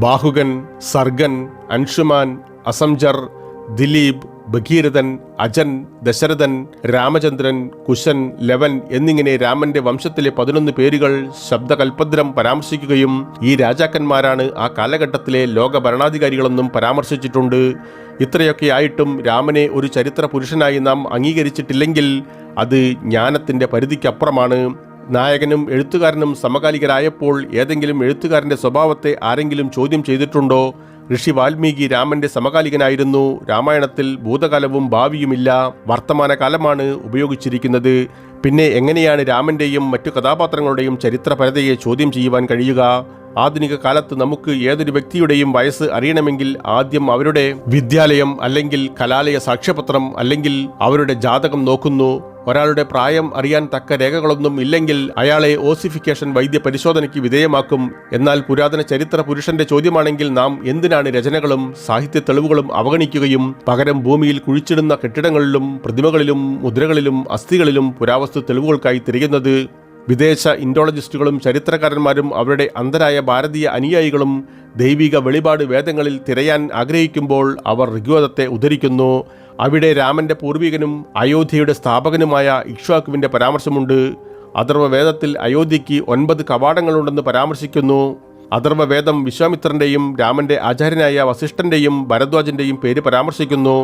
ബാഹുകൻ, സർഗൻ, അൻഷുമാൻ, അസംജർ, ദിലീപ്, ഭഗീരഥൻ, അജൻ, ദശരഥൻ, രാമചന്ദ്രൻ, കുശൻ, ലവൻ എന്നിങ്ങനെ രാമന്റെ വംശത്തിലെ 11 പേരുകൾ ശബ്ദകൽപദ്രം പരാമർശിക്കുകയും ഈ രാജാക്കന്മാരാണ് ആ കാലഘട്ടത്തിലെ ലോക ഭരണാധികാരികളെന്നും പരാമർശിച്ചിട്ടുണ്ട്. ഇത്രയൊക്കെ ആയിട്ടും രാമനെ ഒരു ചരിത്ര പുരുഷനായി നാം അംഗീകരിച്ചിട്ടില്ലെങ്കിൽ അത് ജ്ഞാനത്തിൻ്റെ പരിധിക്കപ്പുറമാണ്. നായകനും എഴുത്തുകാരനും സമകാലികരായപ്പോൾ ഏതെങ്കിലും എഴുത്തുകാരൻ്റെ സ്വഭാവത്തെ ആരെങ്കിലും ചോദ്യം ചെയ്തിട്ടുണ്ടോ? ഋഷി വാൽമീകി രാമന്റെ സമകാലികനായിരുന്നു. രാമായണത്തിൽ ഭൂതകാലവും ഭാവിയുമില്ല, വർത്തമാനകാലമാണ് ഉപയോഗിച്ചിരിക്കുന്നത്. പിന്നെ എങ്ങനെയാണ് രാമന്റെയും മറ്റു കഥാപാത്രങ്ങളുടെയും ചരിത്രപരതയെ ചോദ്യം ചെയ്യുവാൻ കഴിയുക? ആധുനിക കാലത്ത് നമുക്ക് ഏതൊരു വ്യക്തിയുടെയും വയസ്സ് അറിയണമെങ്കിൽ ആദ്യം അവരുടെ വിദ്യാലയം അല്ലെങ്കിൽ കലാലയ സാക്ഷ്യപത്രം അല്ലെങ്കിൽ അവരുടെ ജാതകം നോക്കുന്നു. ഒരാളുടെ പ്രായം അറിയാൻ തക്ക രേഖകളൊന്നും ഇല്ലെങ്കിൽ അയാളെ ഓസിഫിക്കേഷൻ വൈദ്യ പരിശോധനയ്ക്ക് വിധേയമാക്കും. എന്നാൽ പുരാതന ചരിത്ര പുരുഷന്റെ ചോദ്യമാണെങ്കിൽ നാം എന്തിനാണ് രചനകളും സാഹിത്യ തെളിവുകളും അവഗണിക്കുകയും പകരം ഭൂമിയിൽ കുഴിച്ചിടുന്ന കെട്ടിടങ്ങളിലും പ്രതിമകളിലും മുദ്രകളിലും അസ്ഥികളിലും പുരാവസ്തു തെളിവുകൾക്കായി തിരയുന്നത്? വിദേശ ഇൻഡോളജിസ്റ്റുകളും ചരിത്രകാരന്മാരും അവരുടെ അന്ധരായ ഭാരതീയ അനുയായികളും ദൈവിക വെളിപാട് വേദങ്ങളിൽ തിരയാൻ ആഗ്രഹിക്കുമ്പോൾ അവർ ഋഗ്വേദത്തെ ഉദ്ധരിക്കുന്നു. അവിടെ രാമന്റെ പൂർവികനും അയോധ്യയുടെ സ്ഥാപകനുമായ ഇക്ഷ്വാകുവിന്റെ പരാമർശമുണ്ട്. അഥർവവേദത്തിൽ അയോധ്യയ്ക്ക് 9 കവാടങ്ങളുണ്ടെന്ന് പരാമർശിക്കുന്നു. അഥർവവേദം വിശ്വാമിത്രന്റെയും രാമന്റെ ആചാര്യനായ വസിഷ്ഠന്റെയും ഭരദ്വാജന്റെയും പേര് പരാമർശിക്കുന്നു.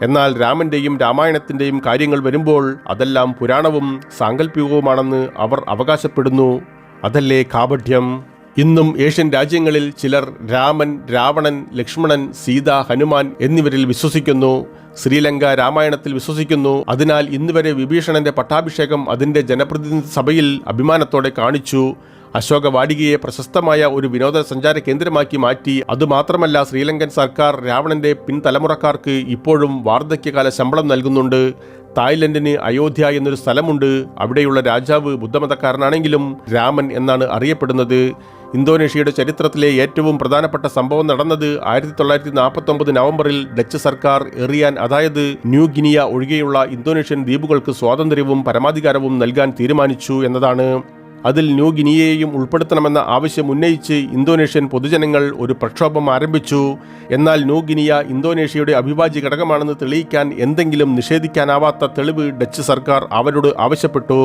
എന്നാൽ രാമന്റെയും രാമായണത്തിന്റെയും കാര്യങ്ങൾ വരുമ്പോൾ അതെല്ലാം പുരാണവും സാങ്കല്പികവുമാണെന്ന് അവർ അവകാശപ്പെടുന്നു. അതല്ലേ കാപഢ്യം? ഇന്നും ഏഷ്യൻ രാജ്യങ്ങളിൽ ചിലർ രാമൻ, രാവണൻ, ലക്ഷ്മണൻ, സീത, ഹനുമാൻ എന്നിവരിൽ വിശ്വസിക്കുന്നു. ശ്രീലങ്ക രാമായണത്തിൽ വിശ്വസിക്കുന്നു. അതിനാൽ ഇന്നുവരെ വിഭീഷണന്റെ പട്ടാഭിഷേകം അതിന്റെ ജനപ്രതിനിധി സഭയിൽ അഭിമാനത്തോടെ കാണിച്ചു. അശോക വാടികയെ പ്രശസ്തമായ ഒരു വിനോദസഞ്ചാര കേന്ദ്രമാക്കി മാറ്റി. അതുമാത്രമല്ല, ശ്രീലങ്കൻ സർക്കാർ രാവണന്റെ പിൻതലമുറക്കാർക്ക് ഇപ്പോഴും വാർദ്ധക്യകാല ശമ്പളം നൽകുന്നുണ്ട്. തായ്ലൻഡിന് അയോധ്യ എന്നൊരു സ്ഥലമുണ്ട്. അവിടെയുള്ള രാജാവ് ബുദ്ധമതക്കാരനാണെങ്കിലും രാമൻ എന്നാണ് അറിയപ്പെടുന്നത്. ഇന്തോനേഷ്യയുടെ ചരിത്രത്തിലെ ഏറ്റവും പ്രധാനപ്പെട്ട സംഭവം നടന്നത് 1949 നവംബറിൽ ഡച്ച് സർക്കാർ എറിയാൻ, അതായത് ന്യൂ ഗിനിയ ഒഴികെയുള്ള ഇന്തോനേഷ്യൻ ദ്വീപുകൾക്ക് സ്വാതന്ത്ര്യവും പരമാധികാരവും നൽകാൻ തീരുമാനിച്ചു എന്നതാണ്. അതിൽ ന്യൂ ഗിനിയയെയും ഉൾപ്പെടുത്തണമെന്ന ആവശ്യം ഉന്നയിച്ച് ഇന്തോനേഷ്യൻ പൊതുജനങ്ങൾ ഒരു പ്രക്ഷോഭം ആരംഭിച്ചു. എന്നാൽ ന്യൂ ഗിനിയ ഇന്തോനേഷ്യയുടെ അവിഭാജ്യ ഘടകമാണെന്ന് തെളിയിക്കാൻ എന്തെങ്കിലും നിഷേധിക്കാനാവാത്ത തെളിവ് ഡച്ച് സർക്കാർ അവരോട് ആവശ്യപ്പെട്ടു.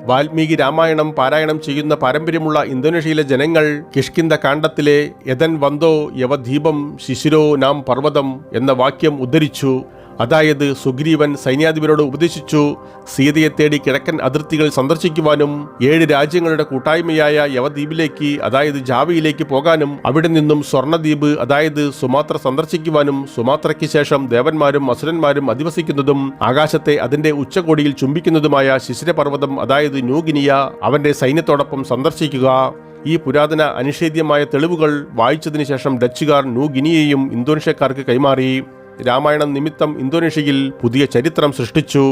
വാൽമീകി രാമായണം പാരായണം ചെയ്യുന്ന പാരമ്പര്യമുള്ള ഇന്തോനേഷ്യയിലെ ജനങ്ങൾ കിഷ്കിന്ദ കാണ്ഡത്തിലെ യതൻ വന്തോ യവദീപം ശിശിരോ നാം പർവ്വതം എന്ന വാക്യം ഉദ്ധരിച്ചു. അതായത് സുഗ്രീവൻ സൈന്യാധിപരോട് ഉപദേശിച്ചു സീതയെ തേടി കിഴക്കൻ അതിർത്തികൾ സന്ദർശിക്കുവാനും 7 രാജ്യങ്ങളുടെ കൂട്ടായ്മയായ യവദ്വീപിലേക്ക്, അതായത് ജാവയിലേക്ക് പോകാനും അവിടെ നിന്നും സ്വർണദ്വീപ്, അതായത് സുമാത്ര സന്ദർശിക്കുവാനും സുമാത്രയ്ക്ക് ശേഷം ദേവന്മാരും അസുരന്മാരും അധിവസിക്കുന്നതും ആകാശത്തെ അതിന്റെ ഉച്ചകോടിയിൽ ചുംബിക്കുന്നതുമായ ശിശിരപർവ്വതം, അതായത് ന്യൂ ഗിനിയ, അവന്റെ സൈന്യത്തോടൊപ്പം സന്ദർശിക്കുക. ഈ പുരാതന അനിഷേധ്യമായ തെളിവുകൾ വായിച്ചതിനു ശേഷം ഡച്ചുകാർ ന്യൂ ഗിനിയയും ഇന്തോനേഷ്യക്കാർക്ക് കൈമാറി. രാമായണം നിമിത്തം ഇന്തോനേഷ്യയിൽ പുതിയ ചരിത്രം സൃഷ്ടിച്ചു.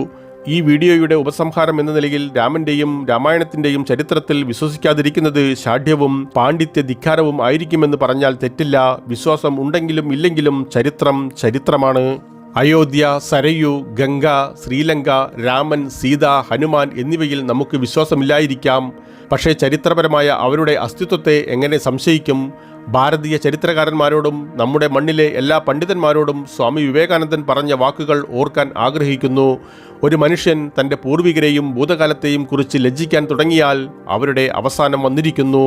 ഈ വീഡിയോയുടെ ഉപസംഹാരം എന്ന നിലയിൽ രാമന്റെയും രാമായണത്തിന്റെയും ചരിത്രത്തിൽ വിശ്വസിക്കാതിരിക്കുന്നത് ശാഠ്യവും പാണ്ഡിത്യ ധിക്കാരവും ആയിരിക്കുമെന്ന് പറഞ്ഞാൽ തെറ്റില്ല. വിശ്വാസം ഉണ്ടെങ്കിലും ഇല്ലെങ്കിലും ചരിത്രം ചരിത്രമാണ്. അയോധ്യ, സരയു, ഗംഗ, ശ്രീലങ്ക, രാമൻ, സീത, ഹനുമാൻ എന്നിവയിൽ നമുക്ക് വിശ്വാസമില്ലായിരിക്കാം. പക്ഷേ ചരിത്രപരമായ അവരുടെ അസ്തിത്വത്തെ എങ്ങനെ സംശയിക്കും? ഭാരതീയ ചരിത്രകാരന്മാരോടും നമ്മുടെ മണ്ണിലെ എല്ലാ പണ്ഡിതന്മാരോടും സ്വാമി വിവേകാനന്ദൻ പറഞ്ഞ വാക്കുകൾ ഓർക്കാൻ ആഗ്രഹിക്കുന്നു. ഒരു മനുഷ്യൻ തൻ്റെ പൂർവികരെയും ഭൂതകാലത്തെയും കുറിച്ച് ലജ്ജിക്കാൻ തുടങ്ങിയാൽ അവരുടെ അവസാനം വന്നിരിക്കുന്നു.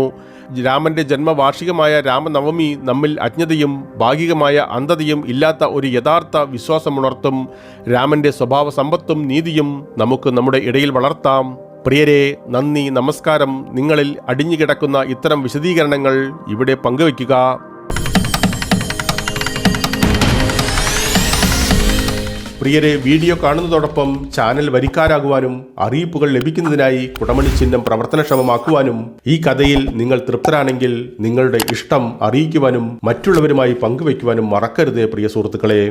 രാമന്റെ ജന്മവാർഷികമായ രാമനവമി നമ്മിൽ അജ്ഞതയും ഭാഗികമായ അന്ധതയും ഇല്ലാത്ത ഒരു യഥാർത്ഥ വിശ്വാസമുണർത്തും. രാമന്റെ സ്വഭാവ സമ്പത്തും നീതിയും നമുക്ക് നമ്മുടെ ഇടയിൽ വളർത്താം. പ്രിയരെ, നന്ദി, നമസ്കാരം. നിങ്ങളിൽ അടിഞ്ഞുകിടക്കുന്ന ഇത്തരം വിശദീകരണങ്ങൾ ഇവിടെ പങ്കുവയ്ക്കുക. പ്രിയരെ, വീഡിയോ കാണുന്നതോടൊപ്പം ചാനൽ വരിക്കാരാകുവാനും അറിയിപ്പുകൾ ലഭിക്കുന്നതിനായി കുടമണി ചിഹ്നം പ്രവർത്തനക്ഷമമാക്കുവാനും ഈ കഥയിൽ നിങ്ങൾ തൃപ്തരാണെങ്കിൽ നിങ്ങളുടെ ഇഷ്ടം അറിയിക്കുവാനും മറ്റുള്ളവരുമായി പങ്കുവയ്ക്കുവാനും മറക്കരുത് പ്രിയ സുഹൃത്തുക്കളെ.